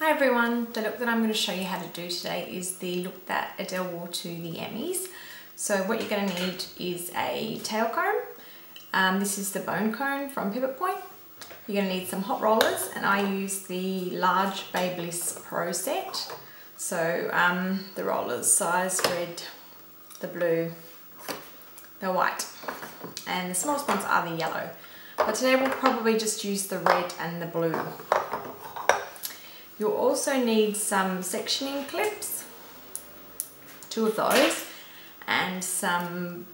Hi everyone, the look that I'm going to show you how to do today is the look that Adele wore to the Emmys. So what you're going to need is a tail comb. This is the bone comb from Pivot Point. You're going to need some hot rollers, and I use the large Babyliss Pro set. So the rollers size red, the blue, the white, and the smallest ones are the yellow. But today we'll probably just use the red and the blue. You'll also need some sectioning clips, 2 of those, and some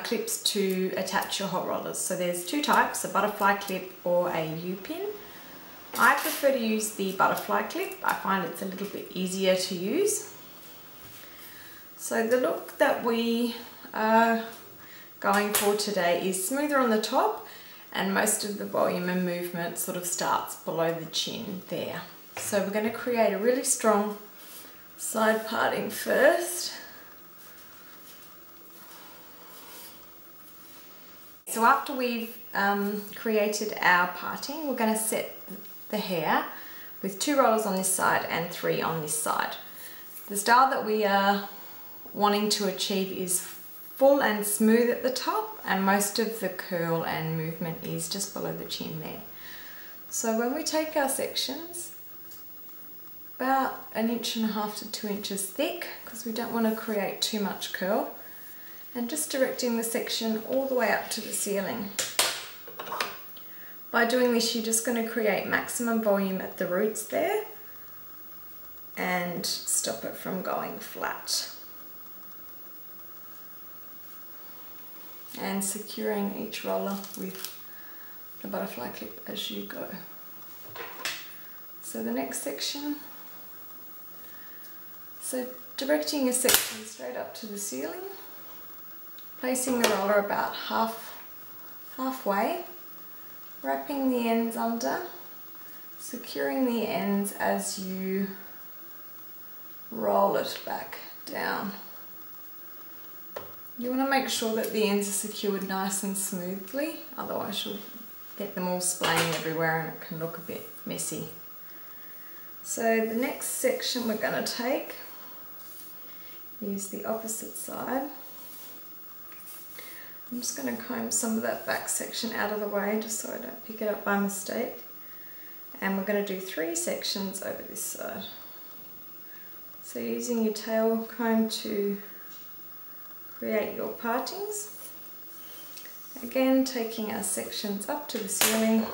clips to attach your hot rollers. So there's 2 types, a butterfly clip or a U-pin. I prefer to use the butterfly clip. I find it's a little bit easier to use. So the look that we are going for today is smoother on the top, and most of the volume and movement sort of starts below the chin there. So we're going to create a really strong side parting first. So after we've created our parting, we're going to set the hair with 2 rollers on this side and 3 on this side. The style that we are wanting to achieve is full and smooth at the top, and most of the curl and movement is just below the chin there. So when we take our sections, about 1.5 to 2 inches thick, because we don't want to create too much curl, and just directing the section all the way up to the ceiling. By doing this, you're just going to create maximum volume at the roots there and stop it from going flat. And securing each roller with the butterfly clip as you go. So the next section, so directing your section straight up to the ceiling, placing the roller about halfway, wrapping the ends under, securing the ends as you roll it back down. You want to make sure that the ends are secured nice and smoothly, otherwise you'll get them all splaying everywhere and it can look a bit messy. So the next section we're going to take is the opposite side. I'm just going to comb some of that back section out of the way just so I don't pick it up by mistake. And we're going to do 3 sections over this side. So using your tail comb to create your partings. Again, taking our sections up to the ceiling,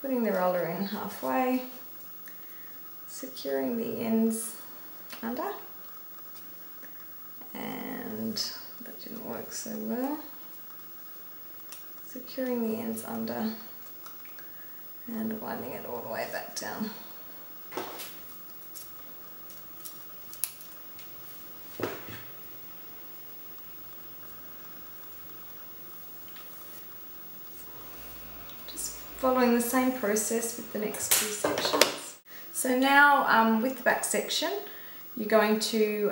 putting the roller in halfway, securing the ends under, and that didn't work so well, securing the ends under and winding it all the way back down. Following the same process with the next 2 sections. So now with the back section, you're going to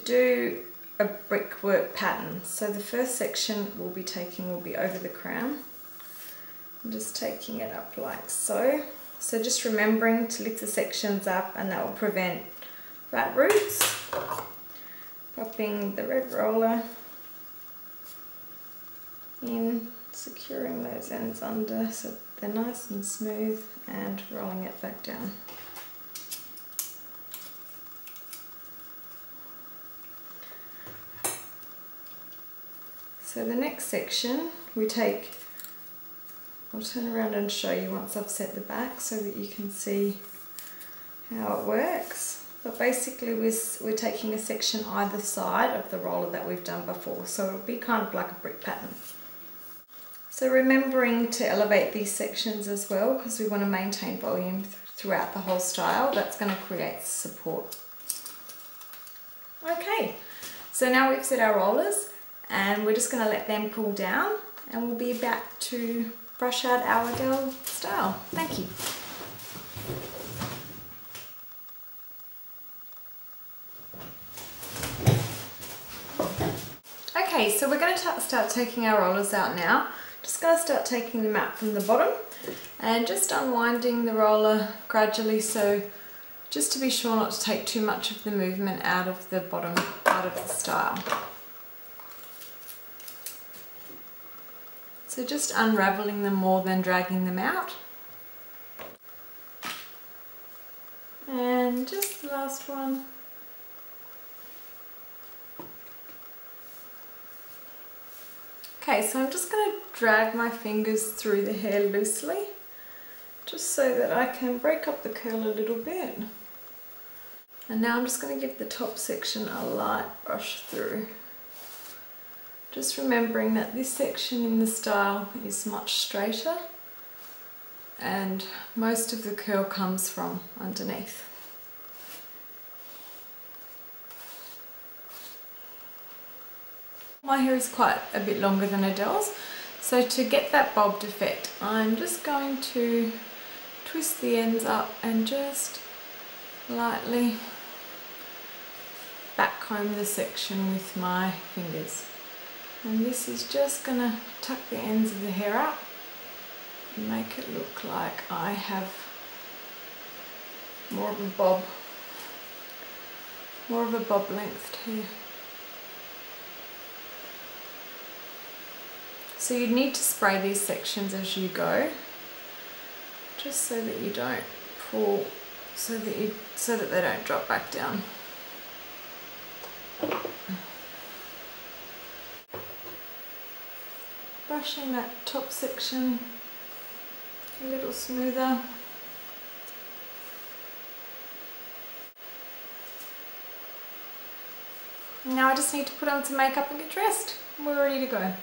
do a brickwork pattern. So the first section we'll be taking will be over the crown. I'm just taking it up like so. So just remembering to lift the sections up, and that will prevent flat roots. Popping the red roller in, securing those ends under so they're nice and smooth, and rolling it back down. So the next section we take, I'll turn around and show you once I've set the back so that you can see how it works. But basically we're taking a section either side of the roller that we've done before, so it'll be kind of like a brick pattern. So remembering to elevate these sections as well, because we want to maintain volume throughout the whole style. That's going to create support. Okay, so now we've set our rollers, and we're just going to let them cool down, and we'll be back to brush out our Adele style. Thank you. Okay, so we're going to start taking our rollers out now. Just going to start taking them out from the bottom, and just unwinding the roller gradually, so just to be sure not to take too much of the movement out of the bottom part of the style. So just unraveling them more than dragging them out. And just the last one. Okay, so I'm just going to drag my fingers through the hair loosely, just so that I can break up the curl a little bit. And now I'm just going to give the top section a light brush through. Just remembering that this section in the style is much straighter and most of the curl comes from underneath. My hair is quite a bit longer than Adele's, so to get that bobbed effect, I'm just going to twist the ends up and just lightly backcomb the section with my fingers. And this is just going to tuck the ends of the hair up and make it look like I have more of a bob length hair. So you need to spray these sections as you go, just so that you don't pull, so that they don't drop back down. Brushing that top section a little smoother. Now I just need to put on some makeup and get dressed. We're ready to go.